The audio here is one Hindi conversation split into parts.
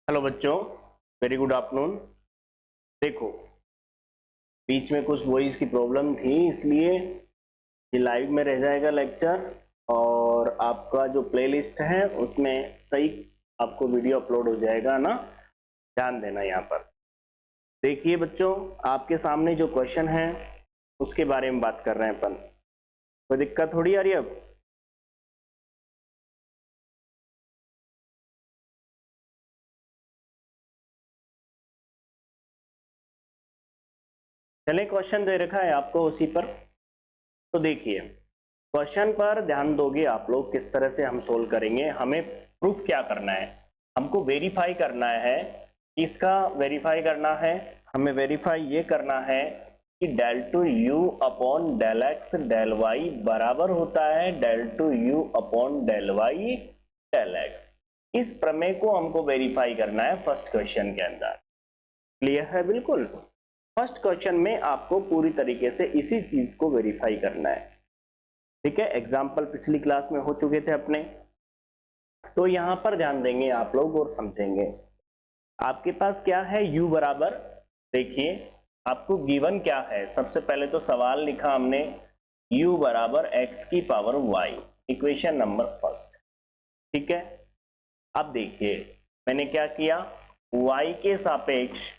हेलो बच्चों, वेरी गुड आफ्टरनून। देखो, बीच में कुछ वॉइस की प्रॉब्लम थी, इसलिए ये लाइव में रह जाएगा लेक्चर और आपका जो प्लेलिस्ट है उसमें सही आपको वीडियो अपलोड हो जाएगा ना। ध्यान देना यहाँ पर। देखिए बच्चों, आपके सामने जो क्वेश्चन है उसके बारे में बात कर रहे हैं अपन। कोई दिक्कत थोड़ी आ रही है अब? चले, क्वेश्चन दे रखा है आपको उसी पर, तो देखिए क्वेश्चन पर ध्यान दोगे आप लोग। किस तरह से हम सोल्व करेंगे, हमें प्रूफ क्या करना है, हमको वेरीफाई करना है। इसका वेरीफाई करना है, हमें वेरीफाई ये करना है कि del two you upon del x del Y बराबर होता है del two you upon del Y del x. इस प्रमेय को हमको वेरीफाई करना है फर्स्ट क्वेश्चन के अंदर। क्लियर है? बिल्कुल। फर्स्ट क्वेश्चन में आपको पूरी तरीके से इसी चीज को वेरीफाई करना है। ठीक है, एग्जाम्पल पिछली क्लास में हो चुके थे अपने, तो यहां पर ध्यान देंगे आप लोग और समझेंगे। आपके पास क्या है, u बराबर, देखिए आपको गिवन क्या है। सबसे पहले तो सवाल लिखा हमने u बराबर x की power y, equation number first. ठीक है, अब देखिए मैंने क्या किया, y के सापेक्ष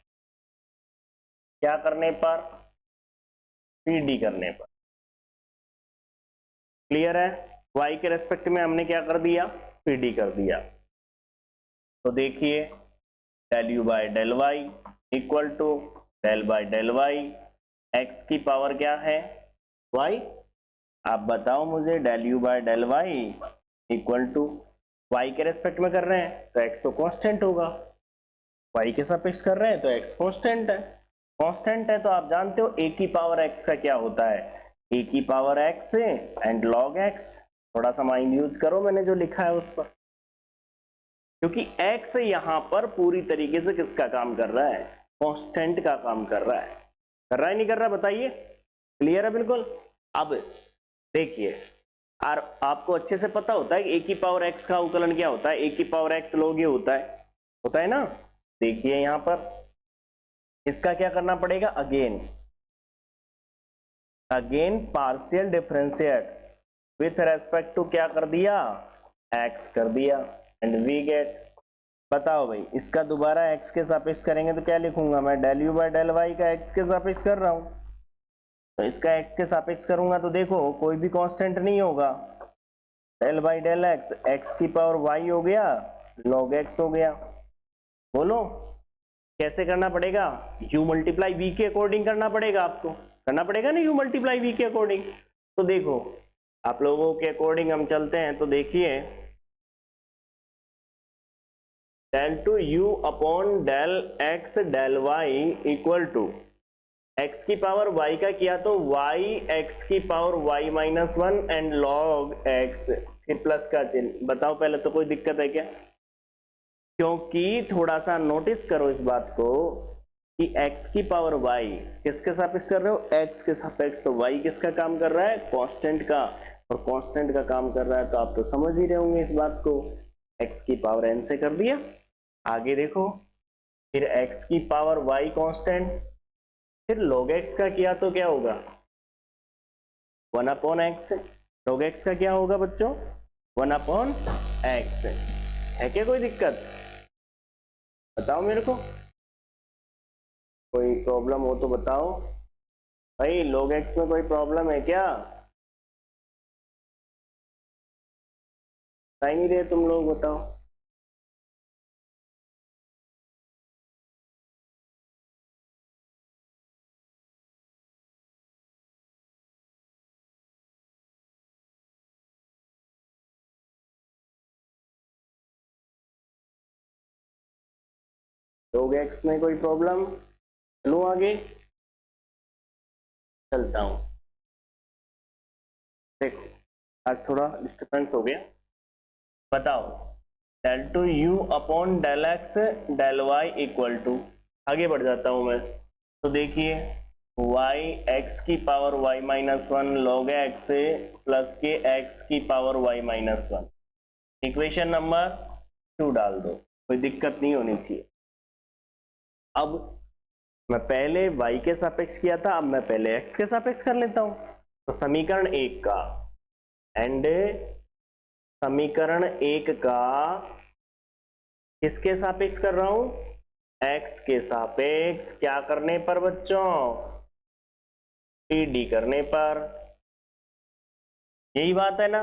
क्या करने पर, pd करने पर। क्लियर है? y के रेस्पेक्ट में हमने क्या कर दिया, pd कर दिया। तो देखिए del u by del y equal to del by del y, x की पावर क्या है, y। आप बताओ मुझे, del u by del y equal to, y के रेस्पेक्ट में कर रहे हैं तो x तो कांस्टेंट होगा, y के सापेक्ष कर रहे हैं तो x कांस्टेंट है। कांस्टेंट है तो आप जानते हो a की पावर x का क्या होता है, a की power x and log x। थोड़ा सा माइंड यूज करो, मैंने जो लिखा है उस पर, क्योंकि x यहां पर पूरी तरीके से किसका काम कर रहा है, कांस्टेंट का काम कर रहा है। कर रहा है नहीं कर रहा, बताइए। क्लियर है? बिल्कुल। अब देखिए, और आपको अच्छे से पता होता है कि a की पावर x का अवकलन क्या होता है, a की पावर x log ये होता है ना। देखिए यहां पर इसका क्या करना पड़ेगा, again partial differentiate with respect to क्या कर दिया, x कर दिया, एंड वी गेट। बताओ भाई, इसका दोबारा x के सापेक्ष करेंगे तो क्या लिखूंगा मैं, del u by del y का x के सापेक्ष कर रहा हूं, तो इसका x के सापेक्ष करूंगा तो देखो कोई भी कांस्टेंट नहीं होगा, del by del x, x की पावर y हो गया, log x हो गया। बोलो कैसे करना पड़ेगा, u मल्टीप्लाई v के अकॉर्डिंग करना पड़ेगा, आपको करना पड़ेगा ना u मल्टीप्लाई v के अकॉर्डिंग। तो देखो आप लोगों के अकॉर्डिंग हम चलते हैं, तो देखिए del two you upon del x del y equal to, x की पावर y का किया तो y x की power y minus one and log x, फिर प्लस का चिन्ह। बताओ पहले तो कोई दिक्कत है क्या? क्योंकि थोड़ा सा नोटिस करो इस बात को कि x की पावर y किसके सापेक्ष कर रहे हो, x के सापेक्ष, तो y किसका काम कर रहा है, कांस्टेंट का, और कांस्टेंट का काम कर रहा है तो आप तो समझ ही रहे होंगे इस बात को। x की पावर n से कर दिया, आगे देखो फिर x की पावर y कांस्टेंट, फिर log x का किया तो क्या होगा, 1 अपॉन एक्स। log x का क्या होगा बच्चों, 1 अपॉन एक्स। है क्या कोई दिक्कत, बताओ मेरे को, कोई प्रॉब्लम हो तो बताओ भाई। log x में कोई प्रॉब्लम है क्या, बता ही नहीं रहे तुम लोग, बताओ। log x में कोई प्रॉब्लम, चलो आगे चलता हूं। देखो आज थोड़ा डिस्टर्बेंस हो गया। बताओ del two you upon del x del y equal to, आगे बढ़ जाता हूं मैं, तो देखिए y x की power y minus one log x plus के x की power y minus one, equation number 2 डाल दो। कोई दिक्कत नहीं होनी चाहिए। अब मैं पहले y के सापेक्ष किया था, अब मैं पहले x के सापेक्ष कर लेता हूं। तो समीकरण 1 का एंड समीकरण 1 का किसके सापेक्ष कर रहा हूं? x के सापेक्ष। क्या करने पर बच्चों? डी करने पर। यही बात है ना,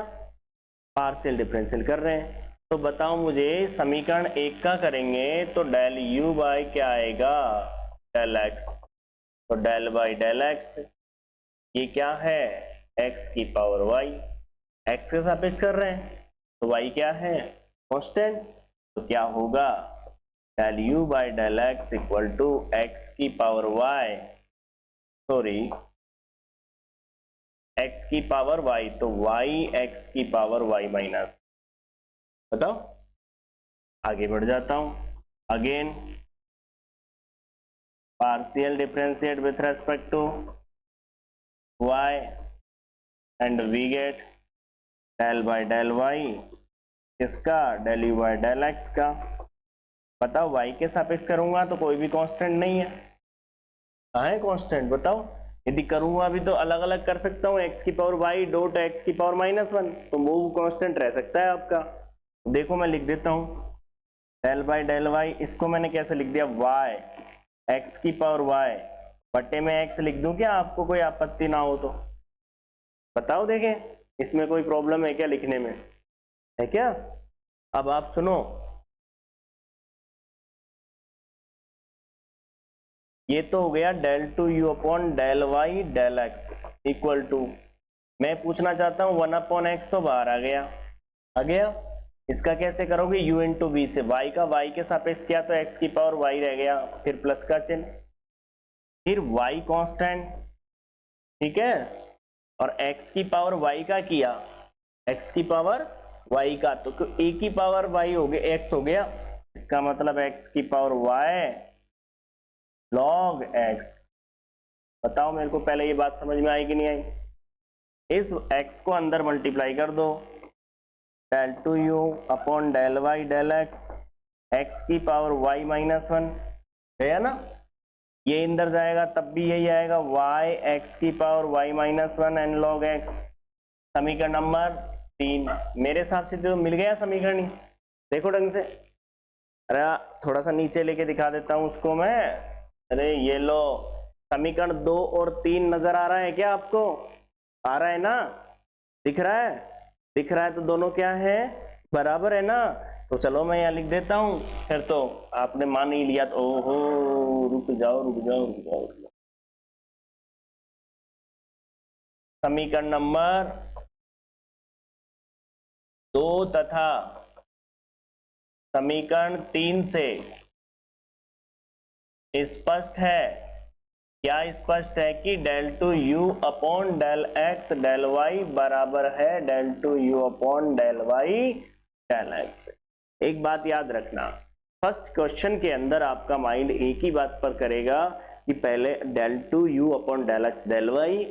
पार्शियल डिफरेंशियल कर रहे हैं। तो बताओ मुझे, समीकरण 1 का करेंगे तो डेल u बाय क्या आएगा? Del x। तो डेल बाय डेल x ये क्या है? x की पावर y। x के सापेक्ष कर रहे हैं तो y क्या है? कांस्टेंट। तो क्या होगा? Del u by del x equal to x की पावर y, सॉरी x की पावर y, तो y x की पावर y माइनस। बताओ, आगे बढ़ जाता हूं। Again partial differentiate with respect to y and we get del by del y किसका? Del u by del x का। बताओ, y के सापेक्ष करूंगा तो कोई भी कांस्टेंट नहीं है। कहाँ है कांस्टेंट? बताओ। यदि करूंगा भी तो अलग अलग कर सकता हूँ, x की पावर y डॉट x की पावर -1, तो वो कांस्टेंट रह सकता है आपका। देखो मैं लिख देता हूँ डेल बाय डेल y, इसको मैंने कैसे लिख दिया? y x की पावर y बटे में x लिख दूं क्या? आपको कोई आपत्ति ना हो तो बताओ। देखें, इसमें कोई प्रॉब्लम है क्या लिखने में? है क्या? अब आप सुनो, ये तो हो गया del two you upon del Y del x equal to, मैं पूछना चाहता हूं 1 अपॉन एक्स तो बाहर आ गया। आ गया? इसका कैसे करोगे? u इंटू वी से y का y के सापेक्ष किया तो x की पावर y रह गया, फिर प्लस का चिन्ह, फिर y कांस्टेंट, ठीक है, और x की पावर y का किया, x की पावर y का, तो a की पावर y हो गया, x हो गया, इसका मतलब x की पावर y log x। बताओ मेरे को पहले ये बात समझ में आई कि नहीं आई? इस x को अंदर मल्टीप्लाई कर दो, del two you upon del Y del x, x की पावर y -1 है ना, ये अंदर जाएगा तब भी यही आएगा, y x की power y -1 and log x। समीकरण नंबर 3 मेरे हिसाब से तो मिल गया समीकरण ही। देखो ढंग से, अरे थोड़ा सा नीचे लेके दिखा देता हूं उसको मैं। अरे ये लो, समीकरण 2 और 3 नजर आ रहा है क्या आपको? आ रहा है ना? दिख रहा है? दिख रहा है तो दोनों क्या है? बराबर है ना? तो चलो मैं यहाँ लिख देता हूं, फिर तो आपने मान ही लिया। तो ओहो, रुक जाओ रुक जाओ रुक जाओ, रुक जाओ। समीकरण नंबर 2 तथा समीकरण 3 से स्पष्ट है, क्या स्पष्ट है कि del two you upon del x del Y बराबर है del two you upon del Y del x. एक बात याद रखना, फर्स्ट क्वेश्चन के अंदर आपका माइंड एक ही बात पर करेगा कि पहले del two you upon del x del Y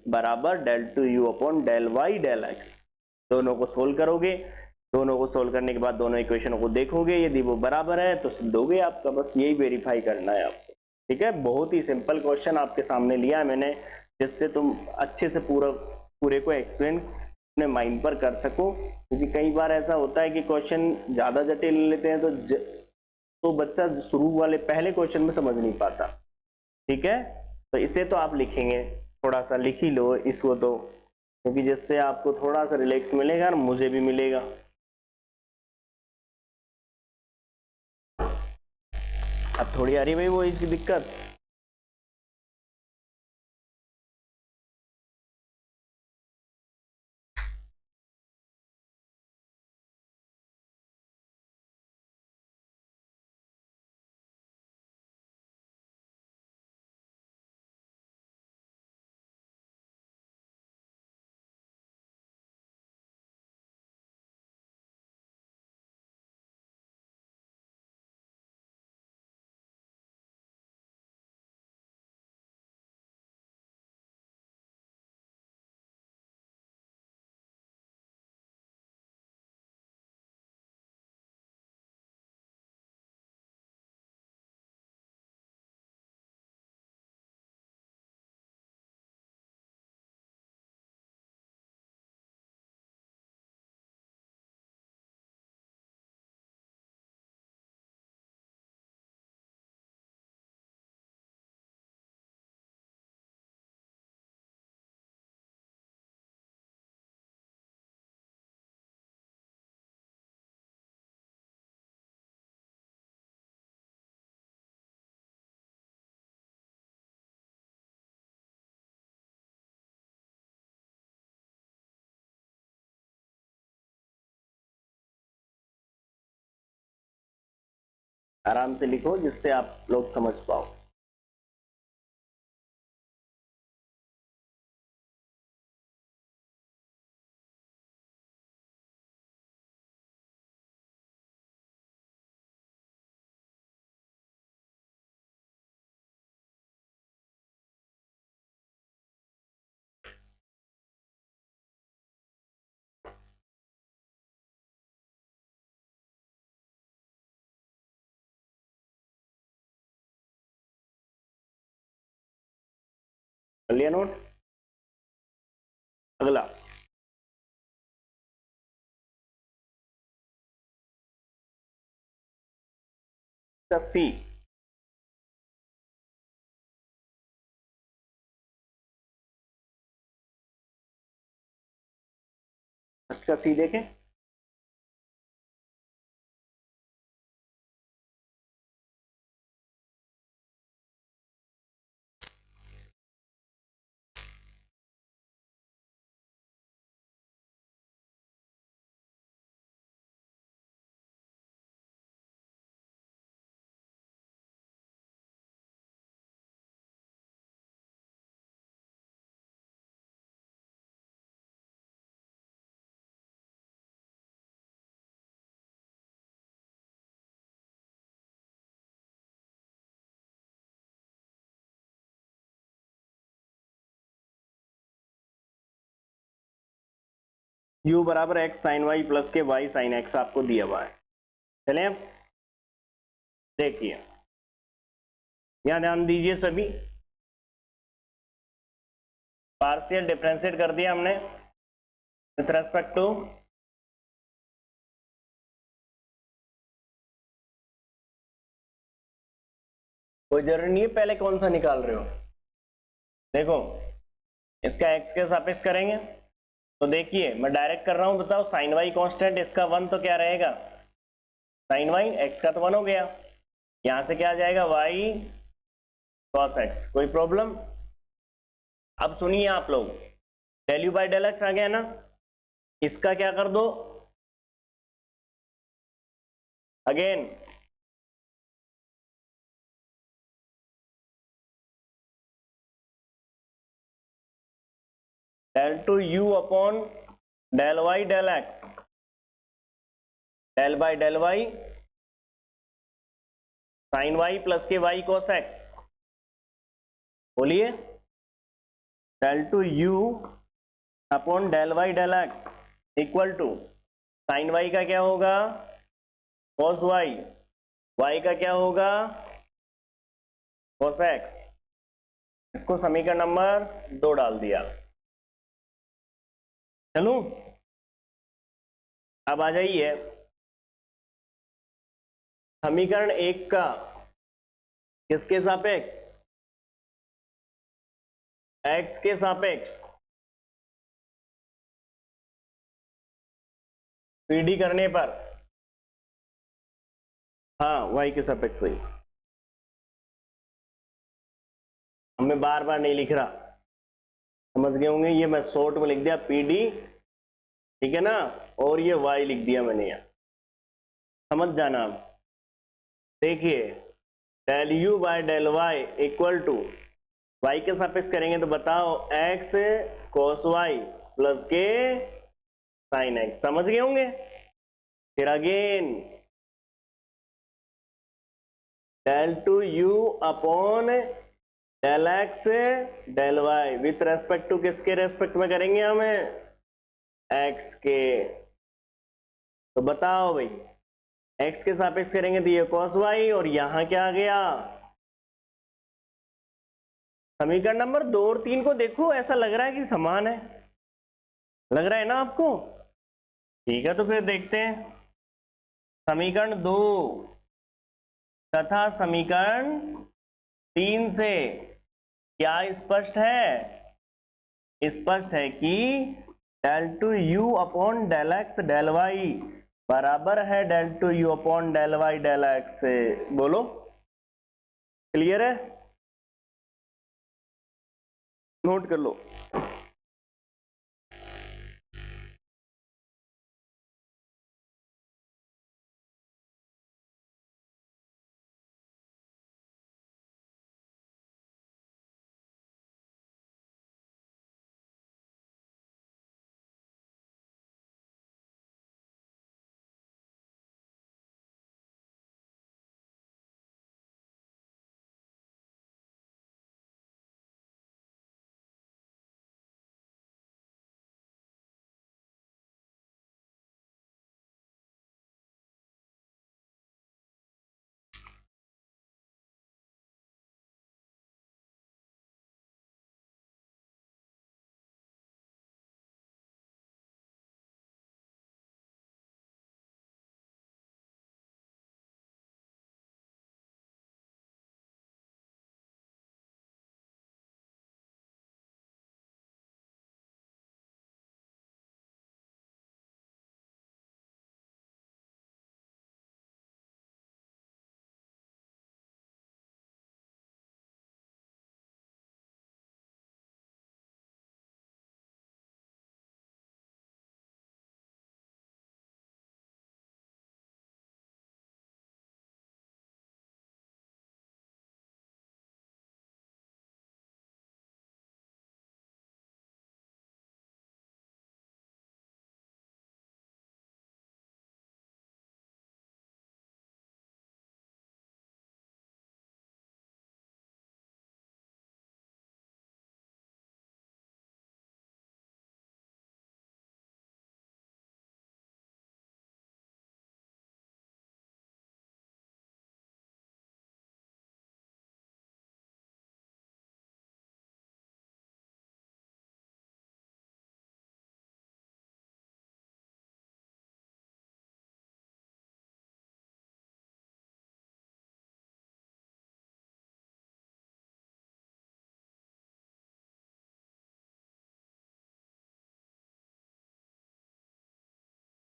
बराबर del two you upon del Y del X, दोनों को सोल्व करोगे। दोनों को सोल्व करने के बाद दोनों इक्वेशनों को देखोगे, यदि वो बराबर है तो सिद्ध हो गया आपका। बस यही वेरीफाई करना है आपको, ठीक है। बहुत ही सिंपल क्वेश्चन आपके सामने लिया है मैंने, जिससे तुम अच्छे से पूरे को एक्सप्लेन अपने माइंड पर कर सको, क्योंकि कई बार ऐसा होता है कि क्वेश्चन ज्यादा जटिल लेते हैं तो बच्चा शुरू वाले पहले क्वेश्चन में समझ नहीं पाता, ठीक है। तो इसे तो आप लिखेंगे, थोड़ा सा लिख ही लो इसको तो, क्योंकि जिससे आपको थोड़ा सा रिलैक्स मिलेगा और मुझे भी मिलेगा। अब थोड़ी आ रही भाई वो इसकी दिक्कत। आराम से लिखो जिससे आप लोग समझ पाओ। कर लिया नोट? अगला सी। फर्स्ट का सी देखें। u बराबर x sign Y plus K Y sine x आपको दिया हुआ है। चलें अब देखिए, यहां ध्यान दीजिए सभी। पार्शियल डिफरेंशिएट कर दिया हमने विथ रेस्पेक्ट टू कोई जरूरी नहीं है पहले कौन सा निकाल रहे हो। देखो इसका एक्स के सापेक्ष करेंगे तो देखिए मैं डायरेक्ट कर रहा हूं, बताओ साइन वाई कांस्टेंट, इसका 1 तो क्या रहेगा साइन वाई, एक्स का तो 1 हो गया, यहां से क्या आ जाएगा वाई कॉस एक्स। कोई प्रॉब्लम? अब सुनिए आप लोग, del U by del X आ गया ना, इसका क्या कर दो again del two you upon del Y del x, del by del Y sine Y plus K Y cos X. बोलिए del two you upon del Y del x equal to sine Y का क्या होगा कॉस वाई, वाई का क्या होगा कॉस एक्स। इसको समीकरण नंबर 2 डाल दिया। चलो अब आ जाइए समीकरण 1 का किसके सापेक्ष एक्स के सापेक्ष पीडी करने पर, हाँ वाई के सापेक्ष वही, हमें बार बार नहीं लिख रहा, समझ गए होंगे। ये मैं शॉर्ट में लिख दिया पीडी, ठीक है ना, और ये वाई लिख दिया मैंने यहाँ, समझ जाना। देखिए del u by del y equal to y के सापेक्ष करेंगे तो बताओ एक्स कॉस वाई प्लस के साइन एक्स, समझ गए होंगे। फिर again del two you upon del x del y with respect to किसके रेस्पेक्ट में करेंगे हमें एक्स के। तो बताओ भाई एक्स के सापेक्ष करेंगे तो ये कॉस वाई और यहां क्या आ गया समीकरण नंबर 2 और 3 को देखो, ऐसा लग रहा है कि समान है, लग रहा है ना आपको? ठीक है तो फिर देखते हैं समीकरण 2 तथा समीकरण 3 से क्या स्पष्ट है? स्पष्ट है कि del two you upon del x del Y बराबर है del two you upon del Y del x से। बोलो क्लियर है? नोट कर लो।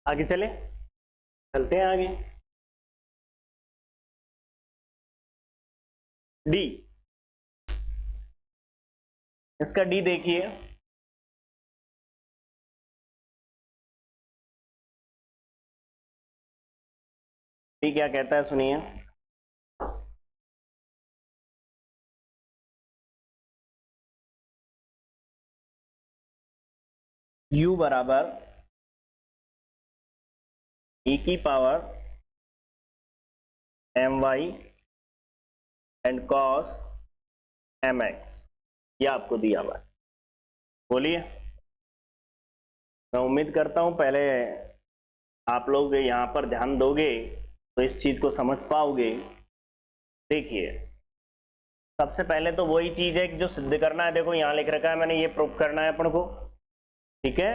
आगे चलते हैं आगे। डी, इसका डी देखिए, डी क्या कहता है सुनिए। u बराबर e की power my and cos mx, ये आपको दिया हुआ है। बोलिए, मैं उम्मीद करता हूं पहले आप लोग यहां पर ध्यान दोगे तो इस चीज को समझ पाओगे। देखिए, सबसे पहले तो वही चीज है कि जो सिद्ध करना है, देखो यहां लिख रखा है मैंने, ये प्रूफ करना है अपन को, ठीक है।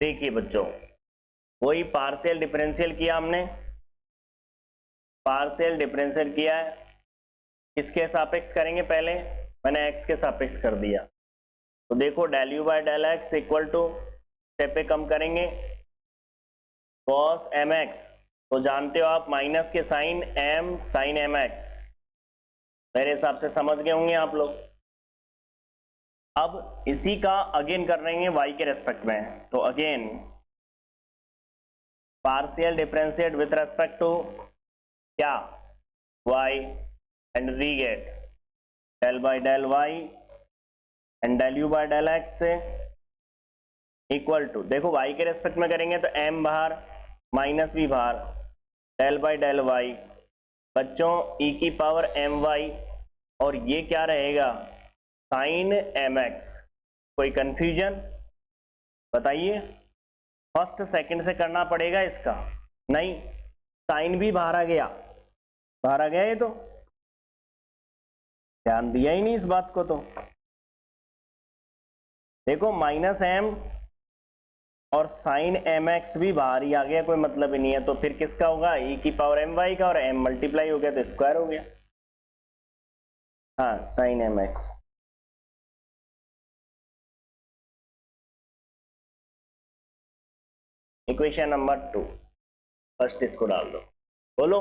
देखिए बच्चों, वही पार्शियल डिफरेंशियल किया हमने, पार्शियल डिफरेंशियल किया है, किसके सापेक्ष करेंगे, पहले मैंने x के सापेक्ष कर दिया, तो देखो del u by del x equal to, step पे कम करेंगे, cos mx, तो जानते हो आप माइनस के साइन m साइन mx, मेरे हिसाब से समझ गए होंगे आप लोग। अब इसी का अगेन कर रहे हैं y के रेस्पेक्ट में, तो again partial differentiate with respect to क्या, y, and we get del by del y and del u by del x से इक्वल टू, देखो y के रेस्पेक्ट में करेंगे तो m बाहर माइनस भी बाहर, डेल बाय डेल y बच्चों e की पावर my, और ये क्या रहेगा, साइन mx। कोई कंफ्यूजन बताइए, फर्स्ट सेकंड से करना पड़ेगा इसका, नहीं साइन भी बाहर आ गया, बाहर आ गया, ये तो ध्यान दिया ही नहीं इस बात को। तो देखो माइनस m और साइन mx भी बाहर ही आ गया, कोई मतलब ही नहीं है, तो फिर किसका होगा, e की पावर my का, और m मल्टीप्लाई हो गया तो स्क्वायर हो गया, हाँ sine mx। Equation number 2, first इसको डाल दो, बोलो।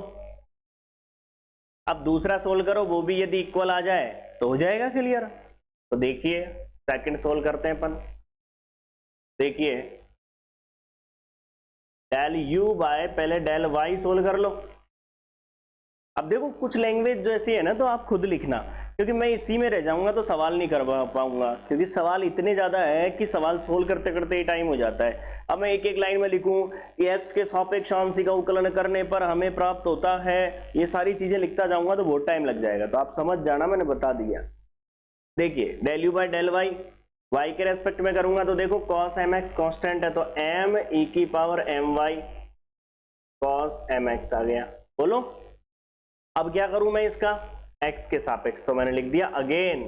अब दूसरा सोल्व करो, वो भी यदि इक्वल आ जाए तो हो जाएगा क्लियर। तो देखिए सेकंड सोल्व करते हैं अपन। देखिए डेल यू बाय पहले डेल वाई सोल्व कर लो। अब देखो कुछ लैंग्वेज जो ऐसी है ना, तो आप खुद लिखना, क्योंकि मैं इसी में रह जाऊंगा तो सवाल नहीं कर पाऊंगा, क्योंकि सवाल इतने ज्यादा है कि सवाल सोल्व करते करते ही टाइम हो जाता है। अब मैं एक एक लाइन में लिखूं कि x के सापेक्ष आंशिक अवकलन करने पर हमें प्राप्त होता है, ये सारी चीजें लिखता जाऊंगा तो बहुत टाइम लग जाएगा, तो आप समझ जाना, मैंने बता दिया। देखिए del u by del y, y के रेस्पेक्ट में करूंगा तो देखो cos mx कांस्टेंट है, तो m e की पावर my cos mx आ गया। बोलो अब क्या करूं मैं इसका, x के सापेक्ष, तो मैंने लिख दिया again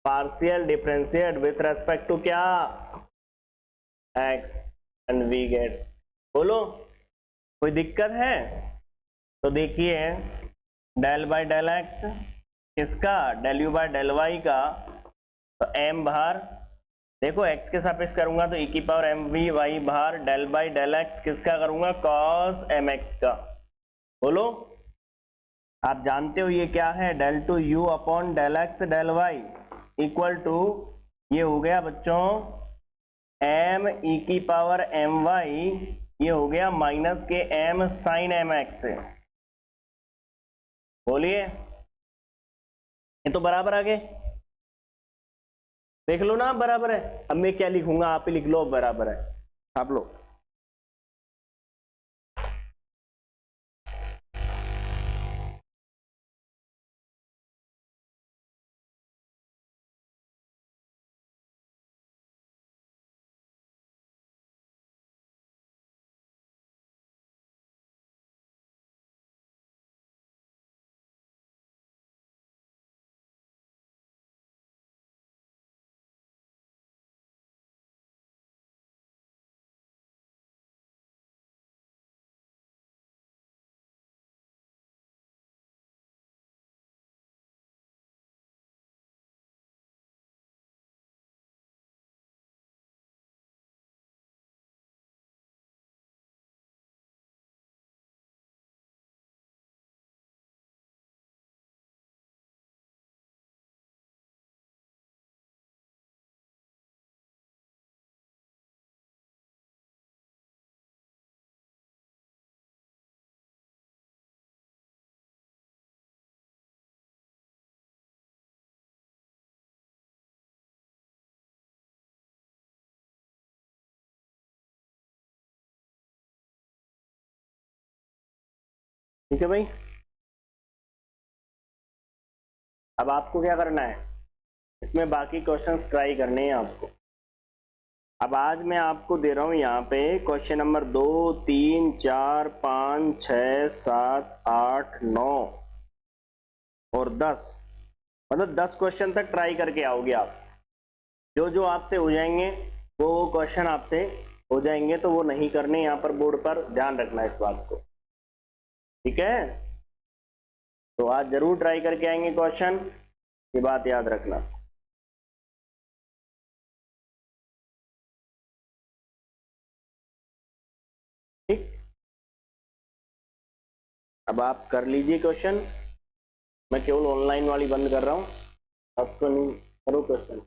partial differentiate with respect to क्या, x एंड वी गेट। बोलो कोई दिक्कत है, तो देखिए डेल बाय डेल x किसका, del u by del y का, तो m बाहर, देखो x के सापेक्ष करूंगा तो e की पावर m v y बाहर, डेल बाय डेल x किसका करूंगा, cos mx का। बोलो आप जानते हो ये क्या है, del two you upon del x del y equal to, ये हो गया बच्चों m e की पावर m y, ये हो गया माइनस के m साइन m x। बोलिए ये तो बराबर आ गए, देख लो ना बराबर है। अब मैं क्या लिखूंगा, आप ही लिख लो, बराबर है आप लोग। ठीक है भाई। अब आपको क्या करना है, इसमें बाकी क्वेश्चंस ट्राई करने हैं आपको। अब आज मैं आपको दे रहा हूं यहाँ पे क्वेश्चन नंबर 2, 3, 4, 5, 6, 7, 8, 9 और 10, मतलब 10 क्वेश्चन तक ट्राई करके आओगे आप। जो जो आपसे हो जाएंगे वो क्वेश्चन आपसे हो जाएंगे, तो वो नहीं करने यहाँ पर बोर्ड पर, ध्यान रखना इस बात को, ठीक है। तो आज जरूर ट्राई करके आएंगे क्वेश्चन, ये बात याद रखना। ठीक, अब आप कर लीजिए क्वेश्चन, मैं केवल ऑनलाइन वाली बंद कर रहा हूँ, आपको नहीं करो क्वेश्चन।